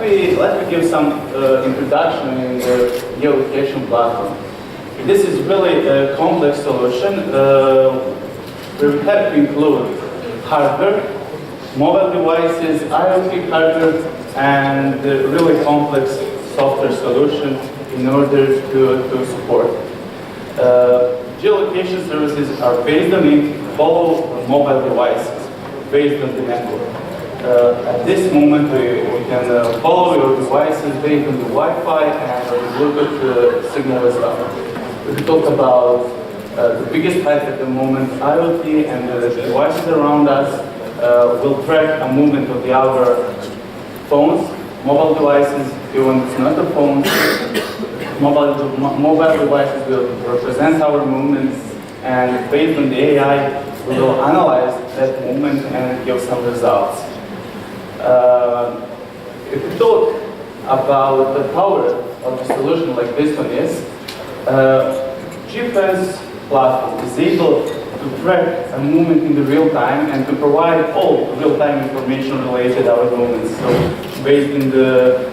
let me give some introduction in the geolocation platform. This is really a complex solution. We have to include hardware, mobile devices, IoT hardware, and really complex software solution in order to support. Geolocation services are based on it, follow mobile devices based on the network. At this moment, we can follow your devices based on the Wi-Fi and Bluetooth signal as well. We talk about the biggest threat at the moment, IoT, and the devices around us will track a movement of our phones, mobile devices, even if it's not a phone. Mobile devices will represent our movements, and based on the AI, we will analyze that movement and give some results. If we talk about the power of the solution like this one is, GPS platform is able to track a movement in the real time and to provide all real-time information related to our movements. So based on the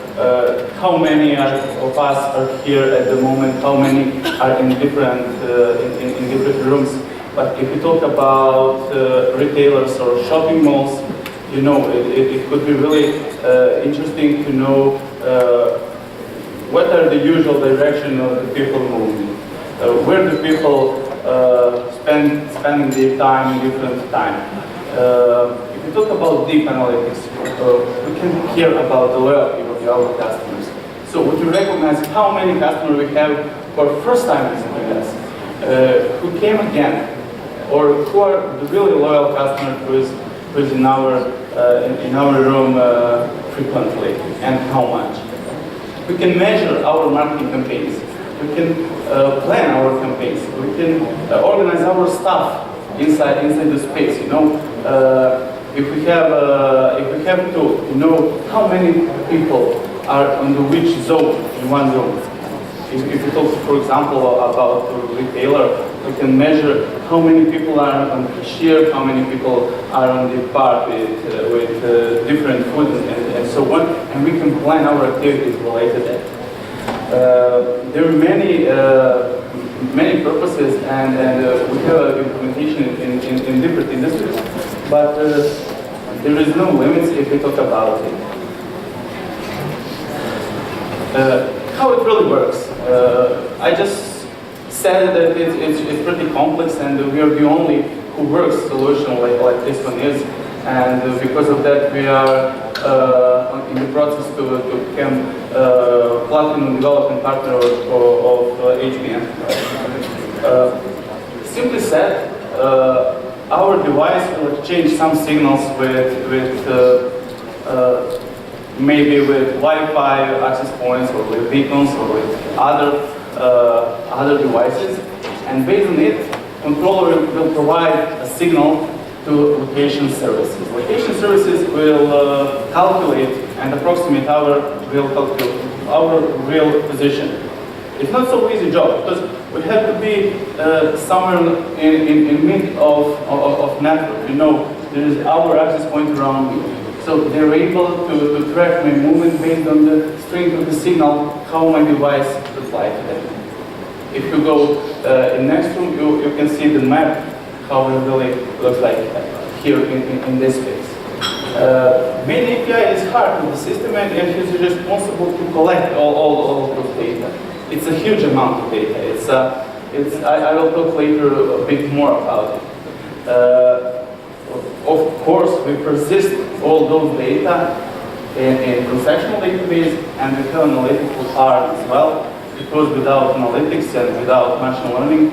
how many of us are here at the moment, how many are in different rooms. But if you talk about retailers or shopping malls, you know, it could be really interesting to know what are the usual direction of the people moving, where do people spending their time in different time. If you talk about deep analytics, we can hear about the loyalty of our customers. So would you recognize how many customers we have for first time visiting us, who came again, or who are the really loyal customers who is in our room frequently, and how much? We can measure our marketing campaigns. We can plan our campaigns. We can organize our stuff inside the space. You know, if we have to know how many people are under which zone in one room. If you talk, for example, about a retailer, we can measure how many people are on the cashier, how many people are on the part with different food and so on, and we can plan our activities related to that. There are many purposes, and we have implementation in different industries, but there is no limits if we talk about it. How it really works. I just said that it's pretty complex, and we are the only who works solution like this one is, and because of that we are in the process to become platinum development partner of HBM. Simply said, our device will exchange some signals maybe with Wi-Fi access points, or with beacons, or with other devices, and based on it, controller will provide a signal to location services. Location services will calculate and approximate our real position. It's not so easy job, because we have to be somewhere in mid of network. You know, there is our access point around you. So they're able to track my movement based on the strength of the signal, how my device replies to them. If you go in next room, you can see the map, how it really looks like here in this space. Main API is part of the system, and it is responsible to collect all of those data. It's a huge amount of data. I will talk later a bit more about it. Of course, we persist all those data in transactional database, and we have analytical part as well, because without analytics and without machine learning,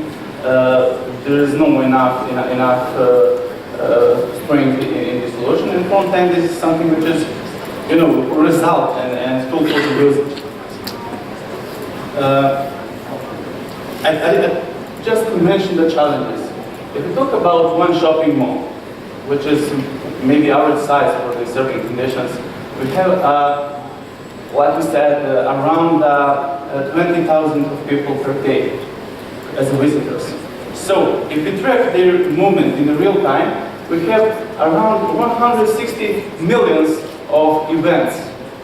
there is no enough strength in the solution. And front end is something which is, you know, result and tool for the user. I just to mention the challenges. If we talk about one shopping mall, which is maybe our size for the certain conditions, we have, like we said, around 20,000 people per day as visitors. So if we track their movement in real time, we have around 160 millions of events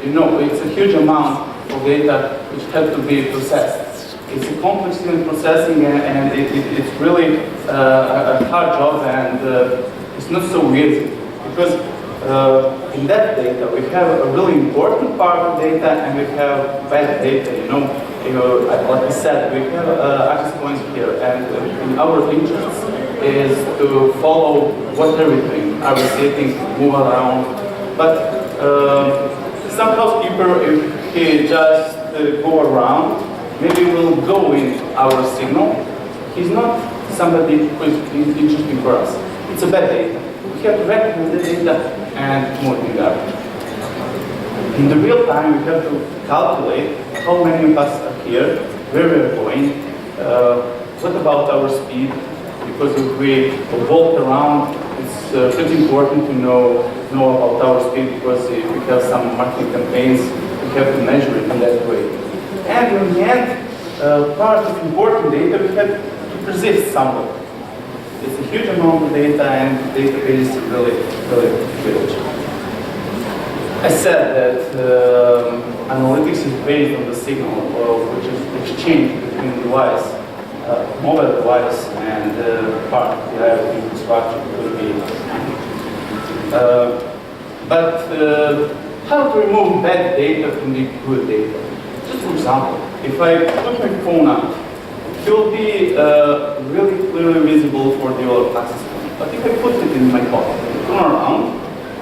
you know, it's a huge amount of data which have to be processed. It's a complex unit processing, and it's really a hard job, and it's not so easy, because in that data we have a really important part of data and we have bad data, you know. Like I said, we have access points here, and in our interest is to follow what everything are we setting, move around. But some housekeeper, if he just go around, maybe will go in our signal. He's not somebody who is interesting for us. It's a bad data. We have to recognize the data and move it out. In the real time, we have to calculate how many of us are here, where we are going, what about our speed, because if we walk around, it's pretty important to know about our speed, because if we have some marketing campaigns, we have to measure it in that way. And in the end, part of important data we have to persist somewhere. It's a huge amount of data, and the database is really huge. I said that analytics is based on the signal, which is exchanged between the device, mobile device, and part of the IoT infrastructure could be. But how to remove bad data from the good data? Just for example, if I put my phone up, it will be really clearly visible for the other access point. But if I put it in my pocket and turn around,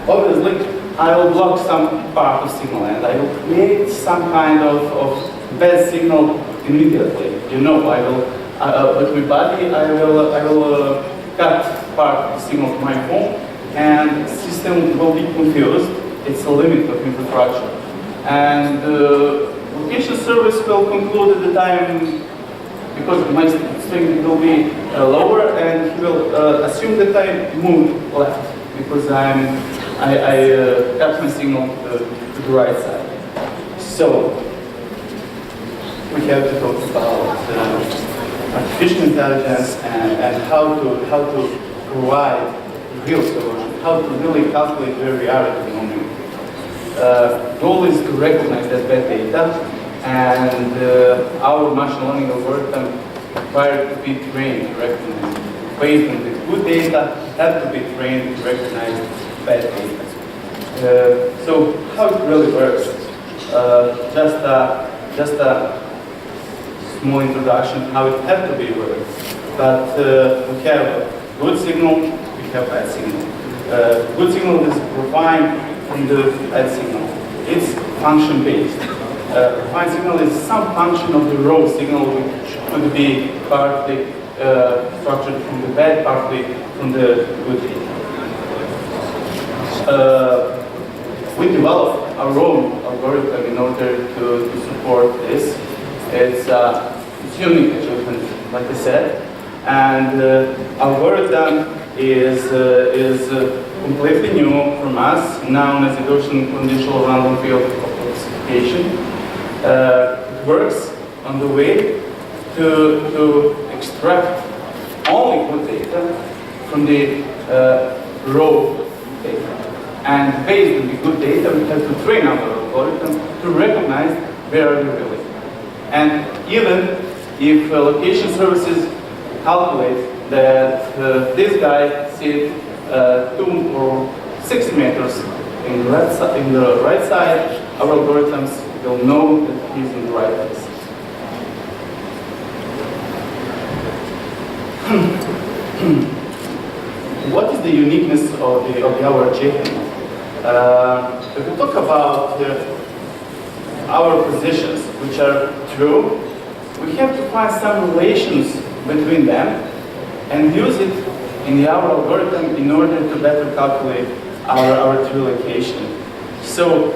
obviously I will block some part of signal, and I will create some kind of bad signal immediately. You know, I will with my body I will cut part of the signal from my phone, and the system will be confused. It's a limit of infrastructure, and location service will conclude at the time, because my string will be lower, and he will assume that I moved left because I cut my signal to the right side. So we have to talk about artificial intelligence and how to provide real solution, how to really calculate where we are at the moment. Goal is to recognize that bad data, and our machine learning algorithm required to be trained to recognize it. Based on the good data, have to be trained to recognize bad data. So how it really works? Just a small introduction how it has to be worked. But we have good signal, we have bad signal. Good signal is refined from the bad signal. It's function based. Refined signal is some function of the raw signal, which could be partly structured from the bad, partly from the good data. We developed our own algorithm in order to support this. It's unique achievement, like I said, and algorithm is completely new from us, known as the Gaussian conditional random field classification. It works on the way to extract only good data from the raw data. And based on the good data, we have to train our algorithm to recognize where are we really. And even if location services calculate that this guy sits 2 or 6 meters in the right side, our algorithms will know that he's in the right place. What is the uniqueness of our achievement? If we talk about our positions, which are true, we have to find some relations between them and use it in our algorithm in order to better calculate our true location. So,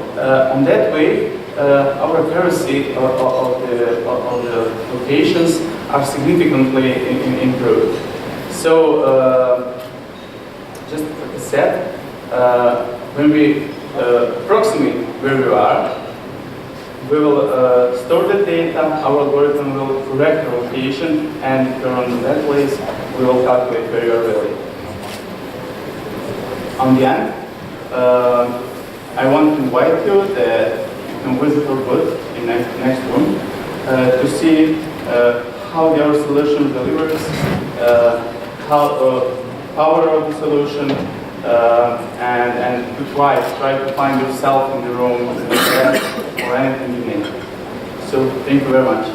on that way, our accuracy of the locations are significantly improved. So, just like I said, when we approximate where we are, we will store the data, our algorithm will correct the location, and if we're on that place, we will calculate where you are really. On the end, I want to invite you that can visit our booth in next room to see how our solution delivers, how power of the solution, and to try to find yourself in the room or anything you need. So thank you very much.